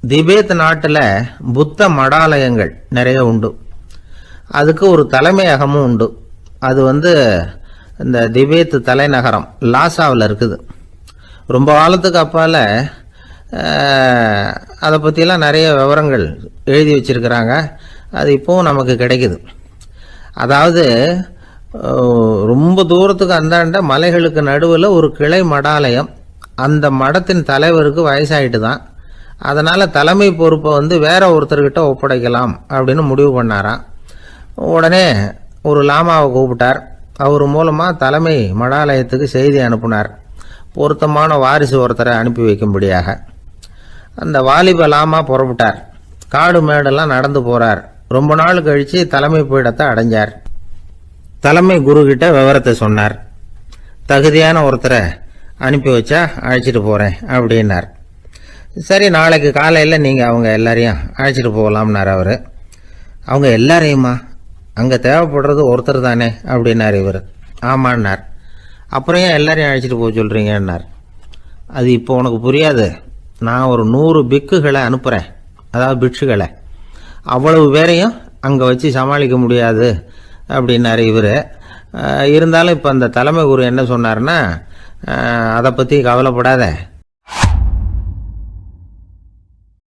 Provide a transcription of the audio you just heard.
திபேத் நாட்டில் புத்த மடாலயங்கள் நிறைய உண்டு. அதுக்கு ஒரு தலைமையகமும் உண்டு. அது இந்த திபேத் தலைநகரம் லாசாவில் இருக்குது. ரொம்ப காலத்துக்கு அப்பால் அதை பற்றிலாம் நிறைய விவரங்கள் எழுதி வச்சிருக்கிறாங்க. அது இப்போவும் நமக்கு கிடைக்குது. அதாவது ரொம்ப தூரத்துக்கு அந்தாண்ட மலைகளுக்கு நடுவில் ஒரு கிளை மடாலயம். அந்த மடத்தின் தலைவருக்கு வயசாயிட்டு தான். அதனால் தலைமை பொறுப்பை வேற ஒருத்தர்கிட்ட ஒப்படைக்கலாம் அப்படின்னு முடிவு பண்ணாராம். உடனே ஒரு லாமாவை கூப்பிட்டார். அவர் மூலமாக தலைமை மடாலயத்துக்கு செய்தி அனுப்புனார், பொருத்தமான வாரிசு ஒருத்தரை அனுப்பி வைக்கும்படியாக. அந்த வாலிப லாமா புறப்பட்டார். காடு மேடெல்லாம் நடந்து போகிறார். ரொம்ப நாள் கழித்து தலைமை பீடத்தை அடைஞ்சார். தலைமை குரு கிட்ட விவரத்தை சொன்னார். தகுதியான ஒருத்தரை அனுப்பி வச்சா அழைச்சிட்டு போகிறேன் அப்படின்னார். சரி, நாளைக்கு காலையில் நீங்கள் அவங்க எல்லாரையும் அழைச்சிட்டு போகலாம்னார் அவர். அவங்க எல்லாரையுமா? அங்கே தேவைப்படுறது ஒருத்தர் தானே அப்படின்னார் இவர். ஆமான்னார். அப்புறம் ஏன் எல்லாரையும் அழைச்சிட்டு போக சொல்கிறீங்கன்னார். அது இப்போ உனக்கு புரியாது. நான் ஒரு 100 பிக்குகளை அனுப்புகிறேன், அதாவது பிட்சுகளை. அவ்வளவு பேரையும் அங்கே வச்சு சமாளிக்க முடியாது அப்படின்னாரு இவர். இருந்தாலும் இப்போ அந்த தலைமை குரு என்ன சொன்னார்னா, அதை பற்றி கவலைப்படாத,